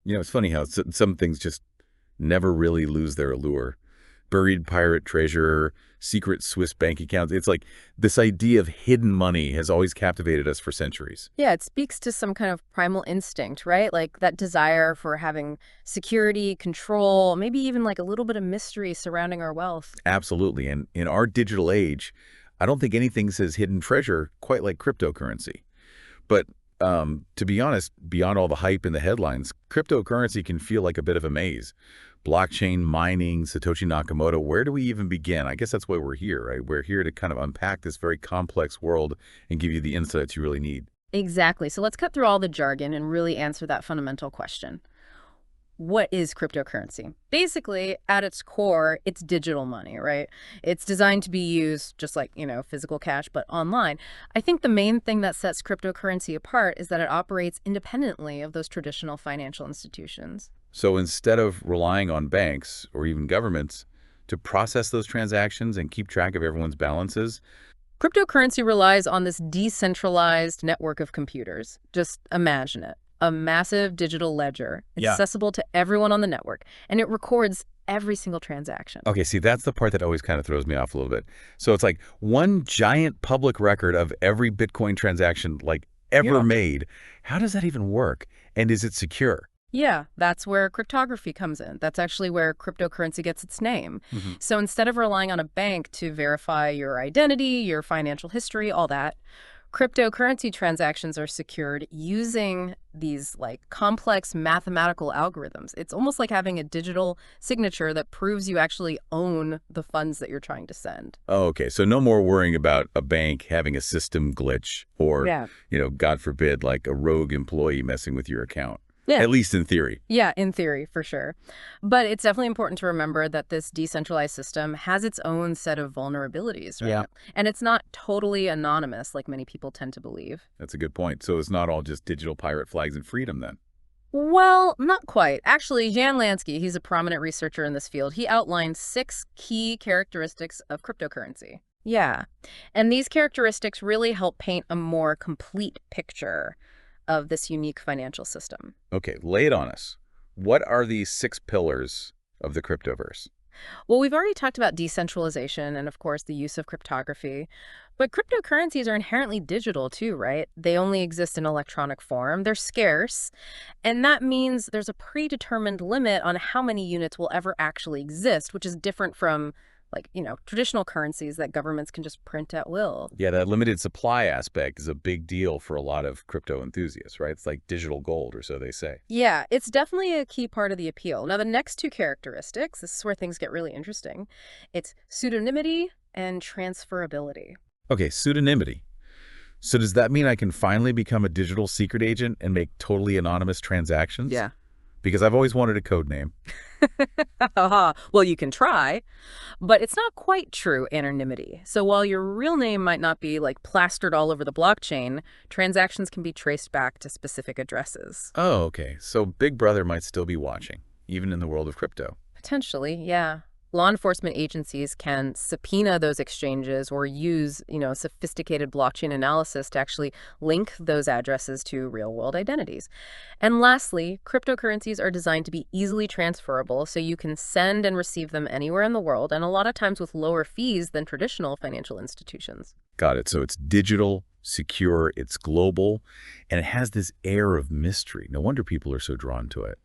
It's funny how some things just never really lose their allure. Buried pirate treasure, secret Swiss bank accounts. It's like this idea of hidden money has always captivated us for centuries. Yeah, it speaks to some kind of primal instinct, right? Like that desire for having security, control, maybe even like a little bit of mystery surrounding our wealth. Absolutely. And in our digital age, I don't think anything says hidden treasure quite like cryptocurrency. But to be honest, beyond all the hype in the headlines, cryptocurrency can feel like a bit of a maze. Blockchain, mining, Satoshi Nakamoto, where do we even begin? I guess that's why we're here, right? We're here to kind of unpack this very complex world and give you the insights you really need. Exactly. So let's cut through all the jargon and really answer that fundamental question. What is cryptocurrency? Basically, at its core, it's digital money, right? It's designed to be used just like, physical cash, but online. I think the main thing that sets cryptocurrency apart is that it operates independently of those traditional financial institutions. So instead of relying on banks or even governments to process those transactions and keep track of everyone's balances, Cryptocurrency relies on this decentralized network of computers. Just imagine it. A massive digital ledger, yeah. accessible to everyone on the network, and it records every single transaction. Okay, see, that's the part that always kind of throws me off a little bit. So it's like one giant public record of every Bitcoin transaction like ever Yeah. made. How does that even work? And is it secure? Yeah, that's where cryptography comes in. That's actually where cryptocurrency gets its name. Hmm. So instead of relying on a bank to verify your identity, your financial history, all that, cryptocurrency transactions are secured using these like complex mathematical algorithms. It's almost like having a digital signature that proves you actually own the funds that you're trying to send. Oh, okay, so no more worrying about a bank having a system glitch or, Yeah. God forbid, like a rogue employee messing with your account, Yeah. at least in theory. Yeah, in theory, for sure. But it's definitely important to remember that this decentralized system has its own set of vulnerabilities, right? Yeah. And it's not totally anonymous like many people tend to believe. That's a good point. So it's not all just digital pirate flags and freedom then. Well, not quite. Actually, Jan Lansky, he's a prominent researcher in this field. He outlined 6 key characteristics of cryptocurrency. Yeah. And these characteristics really help paint a more complete picture of this unique financial system. Okay, lay it on us. What are these 6 pillars of the cryptoverse? Well, we've already talked about decentralization and, of course, the use of cryptography. But cryptocurrencies are inherently digital too, right? They only exist in electronic form. They're scarce. And that means there's a predetermined limit on how many units will ever actually exist, which is different from, like, traditional currencies that governments can just print at will. Yeah, that limited supply aspect is a big deal for a lot of crypto enthusiasts, right? It's like digital gold, or so they say. Yeah, it's definitely a key part of the appeal. Now, the next 2 characteristics, this is where things get really interesting. It's pseudonymity and transferability. Okay, pseudonymity. So does that mean I can finally become a digital secret agent and make totally anonymous transactions? Yeah. Because I've always wanted a code name. Well, you can try, but it's not quite true anonymity. So while your real name might not be like plastered all over the blockchain, transactions can be traced back to specific addresses. Oh, okay. So Big Brother might still be watching, even in the world of crypto. Potentially, yeah. Law enforcement agencies can subpoena those exchanges or use, sophisticated blockchain analysis to actually link those addresses to real-world identities. And lastly, cryptocurrencies are designed to be easily transferable, so you can send and receive them anywhere in the world, and a lot of times with lower fees than traditional financial institutions. Got it. So it's digital, secure, it's global, and it has this air of mystery. No wonder people are so drawn to it.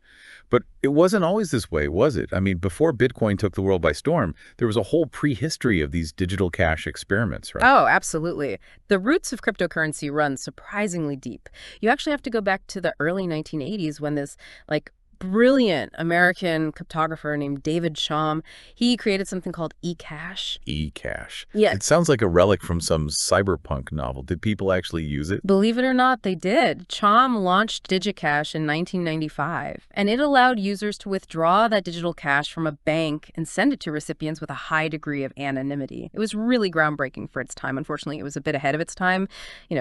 But it wasn't always this way, was it? I mean, before Bitcoin took the world by storm, there was a whole prehistory of these digital cash experiments, right? Oh, absolutely. The roots of cryptocurrency run surprisingly deep. You actually have to go back to the early 1980s when this, like, brilliant American cryptographer named David Chaum, he created something called eCash. eCash. Yeah. It sounds like a relic from some cyberpunk novel. Did people actually use it? Believe it or not, they did. Chaum launched DigiCash in 1995, and it allowed users to withdraw that digital cash from a bank and send it to recipients with a high degree of anonymity. It was really groundbreaking for its time. Unfortunately, it was a bit ahead of its time,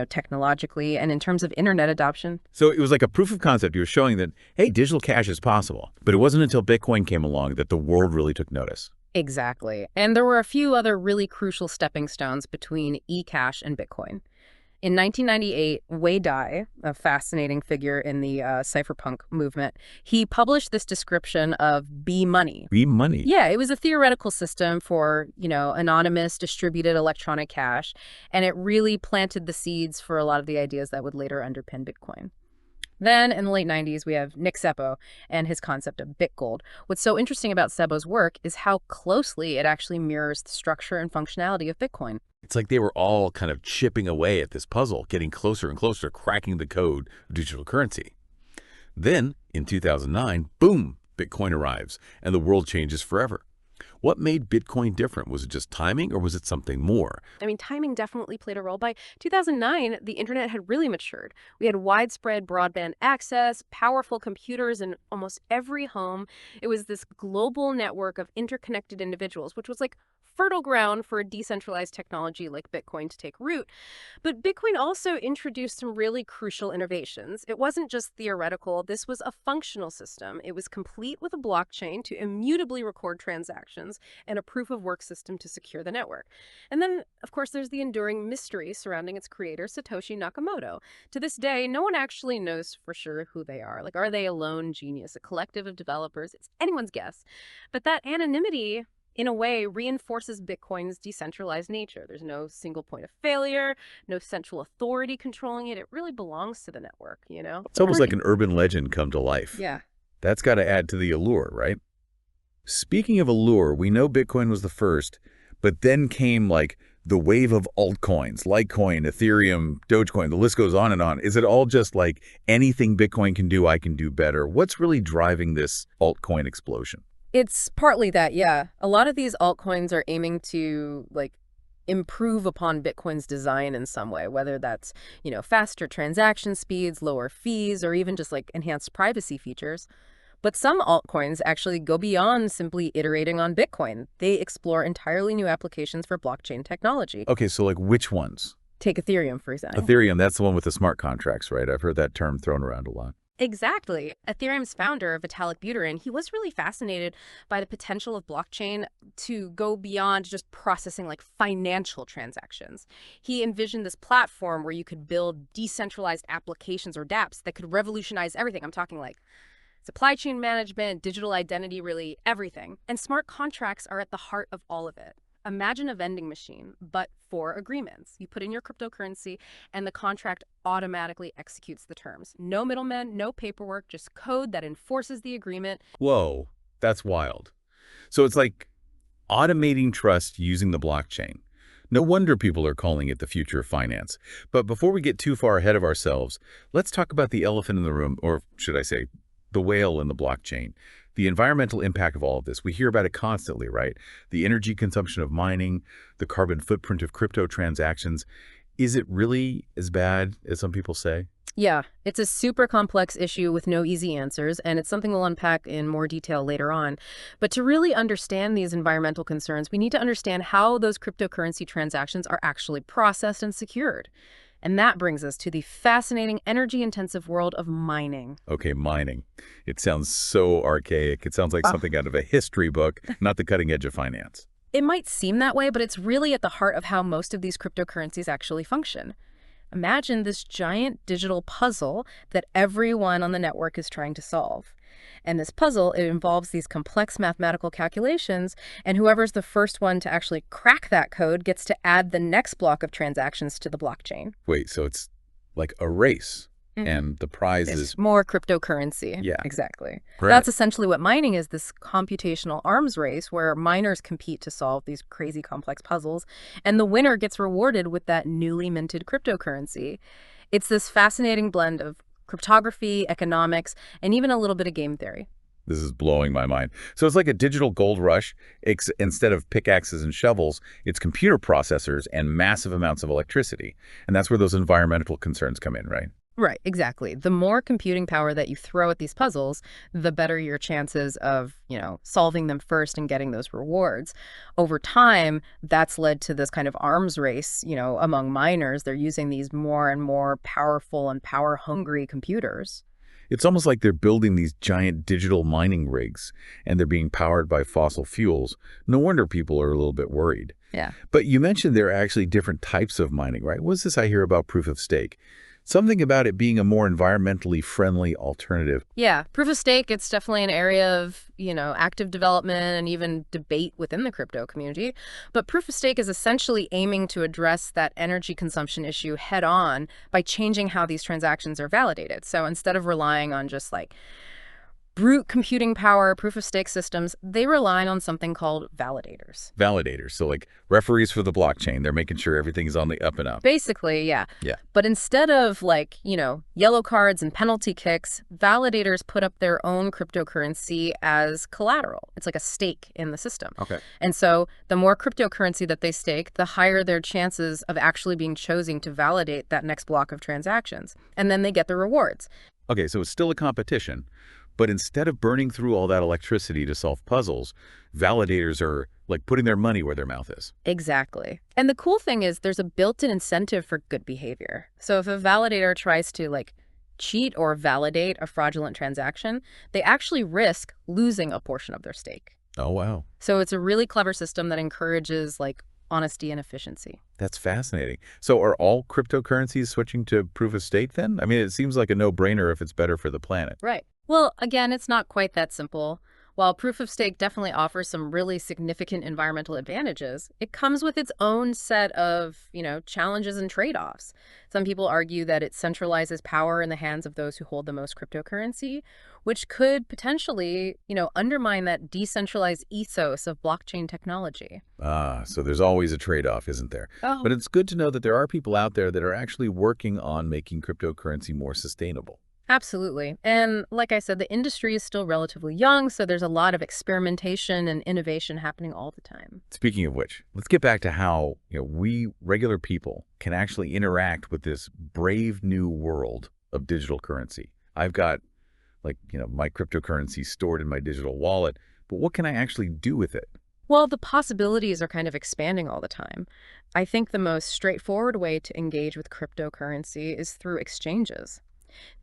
technologically, and in terms of internet adoption. So it was like a proof of concept. You were showing that, hey, digital cash is possible. But it wasn't until Bitcoin came along that the world really took notice. Exactly. And there were a few other really crucial stepping stones between eCash and Bitcoin. In 1998, Wei Dai, a fascinating figure in the cypherpunk movement, he published this description of B-money. Free money. Yeah, it was a theoretical system for, anonymous distributed electronic cash, and it really planted the seeds for a lot of the ideas that would later underpin Bitcoin. Then in the late 90s, we have Nick Szabo and his concept of BitGold. What's so interesting about Szabo's work is how closely it actually mirrors the structure and functionality of Bitcoin. It's like they were all kind of chipping away at this puzzle, getting closer and closer to cracking the code of digital currency. Then, in 2009, boom, Bitcoin arrives, and the world changes forever. What made Bitcoin different? Was it just timing, or was it something more? I mean, timing definitely played a role. By 2009, the internet had really matured. We had widespread broadband access, powerful computers in almost every home. It was this global network of interconnected individuals, which was like fertile ground for a decentralized technology like Bitcoin to take root. But Bitcoin also introduced some really crucial innovations. It wasn't just theoretical. This was a functional system. It was complete with a blockchain to immutably record transactions and a proof of work system to secure the network. And then, of course, there's the enduring mystery surrounding its creator, Satoshi Nakamoto. To this day, no one actually knows for sure who they are. Like, are they a lone genius, a collective of developers? It's anyone's guess. But that anonymity, in a way, reinforces Bitcoin's decentralized nature. There's no single point of failure, no central authority controlling it. It really belongs to the network. It's almost like an urban legend come to life. Yeah. That's got to add to the allure, right? Speaking of allure, we know Bitcoin was the first, but then came like the wave of altcoins, Litecoin, Ethereum, Dogecoin, the list goes on and on. Is it all just like anything Bitcoin can do, I can do better? What's really driving this altcoin explosion? It's partly that, yeah. A lot of these altcoins are aiming to, improve upon Bitcoin's design in some way, whether that's, faster transaction speeds, lower fees, or even just, enhanced privacy features. But some altcoins actually go beyond simply iterating on Bitcoin. They explore entirely new applications for blockchain technology. Okay, so which ones? Take Ethereum, for example. Ethereum, that's the one with the smart contracts, right? I've heard that term thrown around a lot. Exactly. Ethereum's founder, Vitalik Buterin, he was really fascinated by the potential of blockchain to go beyond just processing financial transactions. He envisioned this platform where you could build decentralized applications or dApps that could revolutionize everything. I'm talking supply chain management, digital identity, really everything. And smart contracts are at the heart of all of it. Imagine a vending machine, but for agreements. You put in your cryptocurrency and the contract automatically executes the terms. No middlemen, no paperwork, just code that enforces the agreement. Whoa, that's wild. So it's like automating trust using the blockchain. No wonder people are calling it the future of finance. But before we get too far ahead of ourselves, let's talk about the elephant in the room, or should I say, the whale in the blockchain. The environmental impact of all of this. We hear about it constantly, right? The energy consumption of mining, the carbon footprint of crypto transactions. Is it really as bad as some people say? Yeah, it's a super complex issue with no easy answers, and it's something we'll unpack in more detail later on. But to really understand these environmental concerns, we need to understand how those cryptocurrency transactions are actually processed and secured. And that brings us to the fascinating energy-intensive world of mining. Okay, mining. It sounds so archaic. It sounds like something out of a history book, not the cutting edge of finance. It might seem that way, but it's really at the heart of how most of these cryptocurrencies actually function. Imagine this giant digital puzzle that everyone on the network is trying to solve. And this puzzle, it involves these complex mathematical calculations, and whoever's the first one to actually crack that code gets to add the next block of transactions to the blockchain. Wait, so it's like a race, and the prize is more cryptocurrency. Yeah. Exactly. Right. That's essentially what mining is, this computational arms race where miners compete to solve these crazy complex puzzles, and the winner gets rewarded with that newly minted cryptocurrency. It's this fascinating blend of cryptography, economics, and even a little bit of game theory. This is blowing my mind. So it's like a digital gold rush. Instead of pickaxes and shovels, it's computer processors and massive amounts of electricity. And that's where those environmental concerns come in, right? Right, exactly. The more computing power that you throw at these puzzles, the better your chances of, solving them first and getting those rewards. Over time, that's led to this kind of arms race, among miners. They're using these more and more powerful and power-hungry computers. It's almost like they're building these giant digital mining rigs, and they're being powered by fossil fuels. No wonder people are a little bit worried. Yeah. But you mentioned there are actually different types of mining, right? What's this I hear about proof of stake? Something about it being a more environmentally friendly alternative. Yeah, proof of stake, it's definitely an area of, active development and even debate within the crypto community. But proof of stake is essentially aiming to address that energy consumption issue head on by changing how these transactions are validated. So instead of relying on just like brute computing power, proof of stake systems, they rely on something called validators. Validators, so like referees for the blockchain, they're making sure everything's on the up and up. Basically, yeah. Yeah. But instead of like, yellow cards and penalty kicks, validators put up their own cryptocurrency as collateral. It's like a stake in the system. Okay. And so the more cryptocurrency that they stake, the higher their chances of actually being chosen to validate that next block of transactions. And then they get the rewards. Okay, so it's still a competition, but instead of burning through all that electricity to solve puzzles, validators are like putting their money where their mouth is. Exactly. And the cool thing is there's a built-in incentive for good behavior. So if a validator tries to cheat or validate a fraudulent transaction, they actually risk losing a portion of their stake. Oh, wow. So it's a really clever system that encourages honesty and efficiency. That's fascinating. So are all cryptocurrencies switching to proof of stake then? I mean, it seems like a no-brainer if it's better for the planet. Right. Well, again, it's not quite that simple. While proof of stake definitely offers some really significant environmental advantages, it comes with its own set of, challenges and trade-offs. Some people argue that it centralizes power in the hands of those who hold the most cryptocurrency, which could potentially, undermine that decentralized ethos of blockchain technology. Ah, so there's always a trade-off, isn't there? Oh, But it's good to know that there are people out there that are actually working on making cryptocurrency more sustainable. absolutely. And like I said, the industry is still relatively young, so there's a lot of experimentation and innovation happening all the time. Speaking of which, let's get back to how we regular people can actually interact with this brave new world of digital currency. I've got my cryptocurrency stored in my digital wallet, but what can I actually do with it? Well, the possibilities are kind of expanding all the time. I think the most straightforward way to engage with cryptocurrency is through exchanges.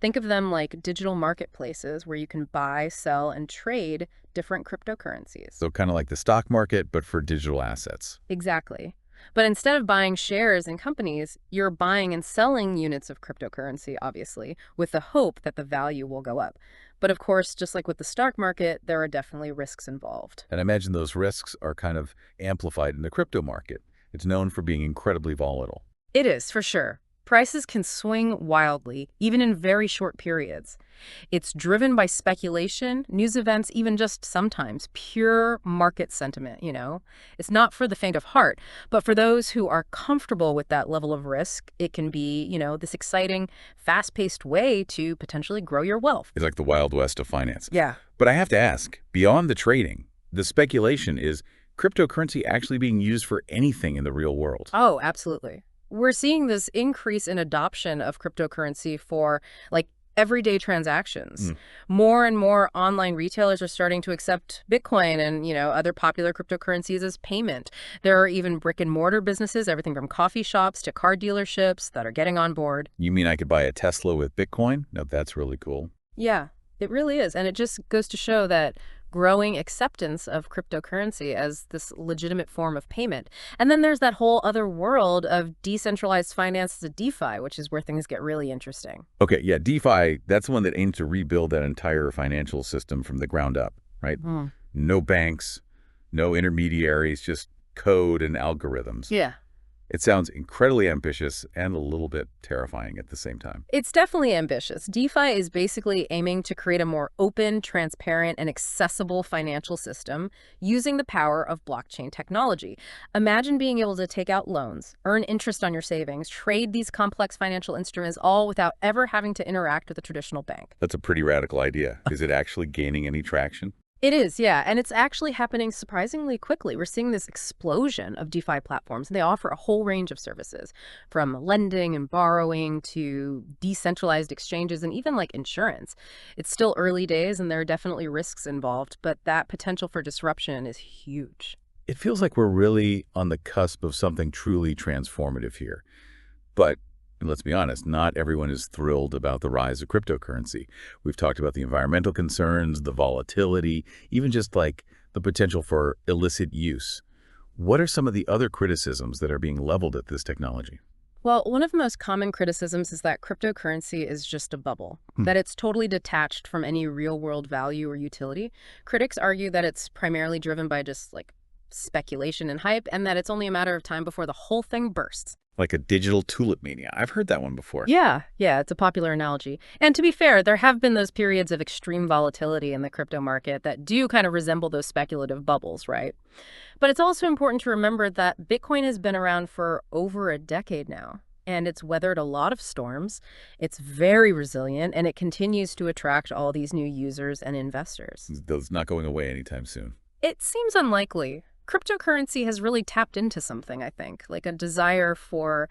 Think of them like digital marketplaces where you can buy, sell, and trade different cryptocurrencies. So kind of like the stock market, but for digital assets. Exactly. But instead of buying shares in companies, you're buying and selling units of cryptocurrency, obviously, with the hope that the value will go up. But of course, just like with the stock market, there are definitely risks involved. And I imagine those risks are kind of amplified in the crypto market. It's known for being incredibly volatile. It is, for sure. Prices can swing wildly, even in very short periods. It's driven by speculation, news events, even just sometimes pure market sentiment. It's not for the faint of heart, but for those who are comfortable with that level of risk, it can be, this exciting, fast-paced way to potentially grow your wealth. It's like the Wild West of finance. Yeah. But I have to ask, beyond the trading, the speculation is cryptocurrency actually being used for anything in the real world? Oh, absolutely. We're seeing this increase in adoption of cryptocurrency for everyday transactions. More and more online retailers are starting to accept Bitcoin and, other popular cryptocurrencies as payment. There are even brick and mortar businesses, everything from coffee shops to car dealerships that are getting on board. You mean I could buy a Tesla with Bitcoin? No, that's really cool. Yeah, it really is. And it just goes to show that growing acceptance of cryptocurrency as this legitimate form of payment. And then there's that whole other world of decentralized finance, the DeFi, which is where things get really interesting. Okay, yeah, DeFi, that's the one that aims to rebuild that entire financial system from the ground up, right? No banks, no intermediaries, just code and algorithms. Yeah. It sounds incredibly ambitious and a little bit terrifying at the same time. It's definitely ambitious. DeFi is basically aiming to create a more open, transparent, and accessible financial system using the power of blockchain technology. Imagine being able to take out loans, earn interest on your savings, trade these complex financial instruments, all without ever having to interact with a traditional bank. That's a pretty radical idea. Is it actually gaining any traction? It is, yeah, and it's actually happening surprisingly quickly. We're seeing this explosion of DeFi platforms, and they offer a whole range of services, from lending and borrowing to decentralized exchanges and even insurance. It's still early days, and there are definitely risks involved, but that potential for disruption is huge. It feels like we're really on the cusp of something truly transformative here. But let's be honest, not everyone is thrilled about the rise of cryptocurrency. We've talked about the environmental concerns, the volatility, even just the potential for illicit use. What are some of the other criticisms that are being leveled at this technology? Well, one of the most common criticisms is that cryptocurrency is just a bubble, Hmm. that it's totally detached from any real-world value or utility. Critics argue that it's primarily driven by just like speculation and hype, and that it's only a matter of time before the whole thing bursts. Like a digital tulip mania. I've heard that one before. Yeah, it's a popular analogy. And to be fair, there have been those periods of extreme volatility in the crypto market that do kind of resemble those speculative bubbles, right? But it's also important to remember that Bitcoin has been around for over a decade now, and it's weathered a lot of storms. It's very resilient, and it continues to attract all these new users and investors. That's not going away anytime soon. It seems unlikely. Cryptocurrency has really tapped into something, I think, like a desire for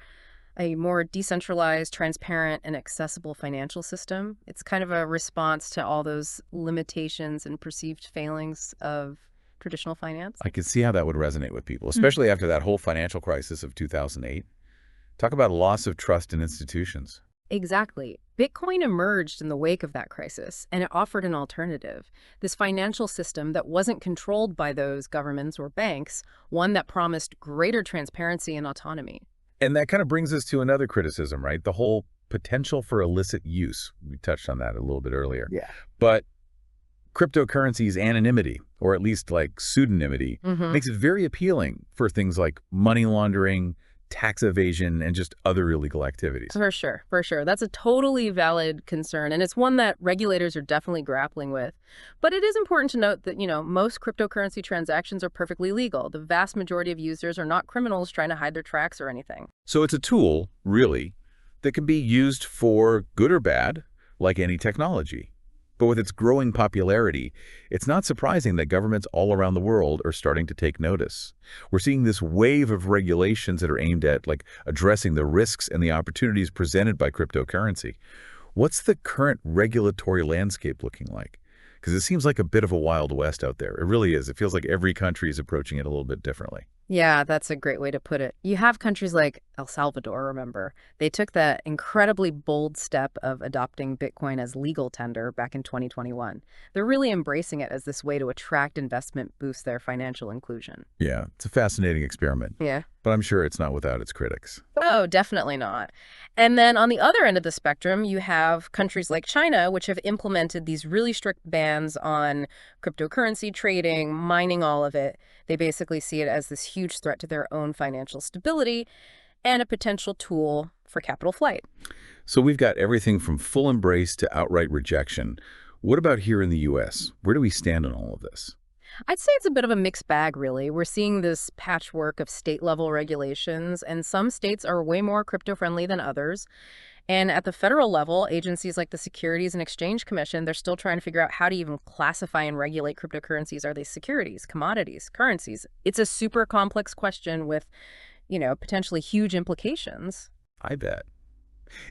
a more decentralized, transparent, and accessible financial system. It's kind of a response to all those limitations and perceived failings of traditional finance. I can see how that would resonate with people, Mm. especially after that whole financial crisis of 2008. Talk about a loss of trust in institutions. Exactly. Bitcoin emerged in the wake of that crisis, and it offered an alternative. This financial system that wasn't controlled by those governments or banks, one that promised greater transparency and autonomy. And that kind of brings us to another criticism, right? The whole potential for illicit use. We touched on that a little bit earlier. Yeah. But cryptocurrency's anonymity, or at least like pseudonymity, Hmm. makes it very appealing for things like money laundering, tax evasion, and just other illegal activities. For sure, for sure. That's a totally valid concern, and it's one that regulators are definitely grappling with. But it is important to note that, most cryptocurrency transactions are perfectly legal. The vast majority of users are not criminals trying to hide their tracks or anything. So it's a tool, really, that can be used for good or bad, like any technology. But with its growing popularity, it's not surprising that governments all around the world are starting to take notice. We're seeing this wave of regulations that are aimed at like addressing the risks and the opportunities presented by cryptocurrency. What's the current regulatory landscape looking like? Because it seems like a bit of a Wild West out there. It really is. It feels like every country is approaching it a little bit differently. Yeah, that's a great way to put it. You have countries like El Salvador, remember. They took that incredibly bold step of adopting Bitcoin as legal tender back in 2021. They're really embracing it as this way to attract investment, boost their financial inclusion. Yeah, it's a fascinating experiment, Yeah. but I'm sure it's not without its critics. Oh, definitely not. And then on the other end of the spectrum, you have countries like China, which have implemented these really strict bans on cryptocurrency trading, mining, all of it. They basically see it as this huge threat to their own financial stability and a potential tool for capital flight. So we've got everything from full embrace to outright rejection. What about here in the U.S.? Where do we stand on all of this? I'd say it's a bit of a mixed bag, really. We're seeing this patchwork of state-level regulations, and some states are way more crypto-friendly than others. And at the federal level, agencies like the Securities and Exchange Commission, they're still trying to figure out how to even classify and regulate cryptocurrencies. Are they securities, commodities, currencies? It's a super complex question with, potentially huge implications. I bet.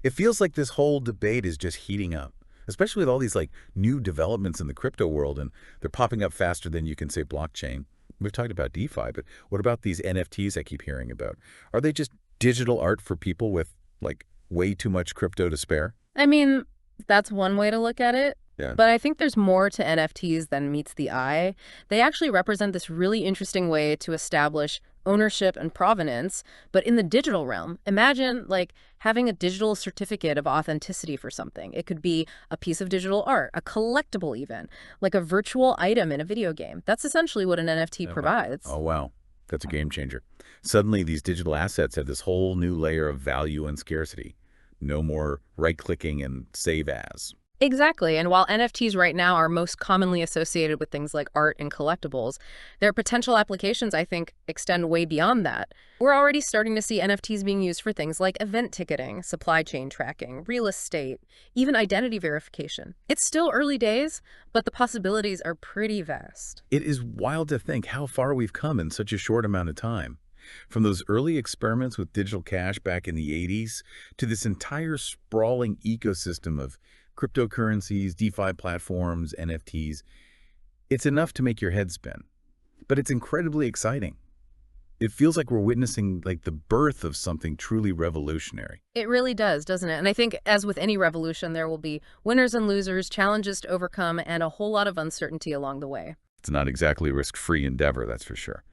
It feels like this whole debate is just heating up, especially with all these like new developments in the crypto world, and they're popping up faster than you can say blockchain. We've talked about DeFi, but what about these NFTs I keep hearing about? Are they just digital art for people with like way too much crypto to spare? I mean, that's one way to look at it. Yeah. But I think there's more to NFTs than meets the eye. They actually represent this really interesting way to establish ownership and provenance, but in the digital realm. Imagine like having a digital certificate of authenticity for something. It could be a piece of digital art, a collectible even, like a virtual item in a video game. That's essentially what an NFT provides. Oh, wow. That's a game changer. Suddenly, these digital assets have this whole new layer of value and scarcity. No more right-clicking and save as. Exactly. And while NFTs right now are most commonly associated with things like art and collectibles, their potential applications, I think, extend way beyond that. We're already starting to see NFTs being used for things like event ticketing, supply chain tracking, real estate, even identity verification. It's still early days, but the possibilities are pretty vast. It is wild to think how far we've come in such a short amount of time. From those early experiments with digital cash back in the 80s to this entire sprawling ecosystem of cryptocurrencies, DeFi platforms, NFTs, it's enough to make your head spin. But it's incredibly exciting. It feels like we're witnessing like the birth of something truly revolutionary. It really does, doesn't it? And I think, as with any revolution, there will be winners and losers, challenges to overcome, and a whole lot of uncertainty along the way. It's not exactly a risk-free endeavor, that's for sure.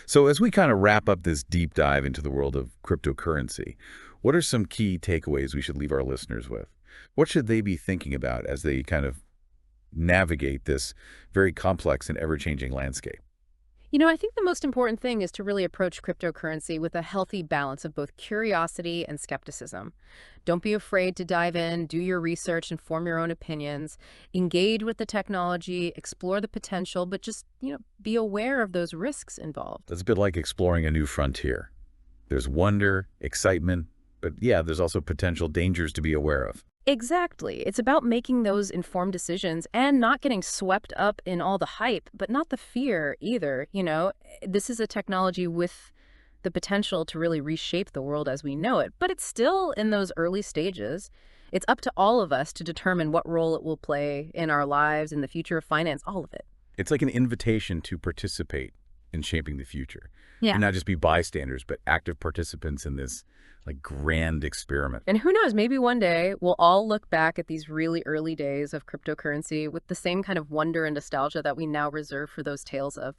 So as we kind of wrap up this deep dive into the world of cryptocurrency, what are some key takeaways we should leave our listeners with? What should they be thinking about as they kind of navigate this very complex and ever-changing landscape? I think the most important thing is to really approach cryptocurrency with a healthy balance of both curiosity and skepticism. Don't be afraid to dive in, do your research, and form your own opinions. Engage with the technology, explore the potential, but just, be aware of those risks involved. It's a bit like exploring a new frontier. There's wonder, excitement, but yeah, there's also potential dangers to be aware of. Exactly. It's about making those informed decisions and not getting swept up in all the hype, but not the fear either. This is a technology with the potential to really reshape the world as we know it, but it's still in those early stages. It's up to all of us to determine what role it will play in our lives, in the future of finance, all of it. It's like an invitation to participate in shaping the future. Yeah. And not just be bystanders, but active participants in this grand experiment. And who knows, maybe one day we'll all look back at these really early days of cryptocurrency with the same kind of wonder and nostalgia that we now reserve for those tales of,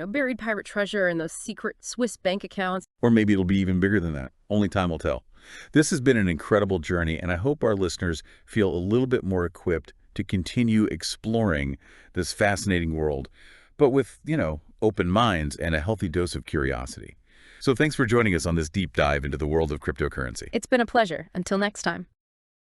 buried pirate treasure and those secret Swiss bank accounts. Or maybe it'll be even bigger than that. Only time will tell. This has been an incredible journey, and I hope our listeners feel a little bit more equipped to continue exploring this fascinating world, but with, open minds and a healthy dose of curiosity. So thanks for joining us on this deep dive into the world of cryptocurrency. It's been a pleasure. Until next time.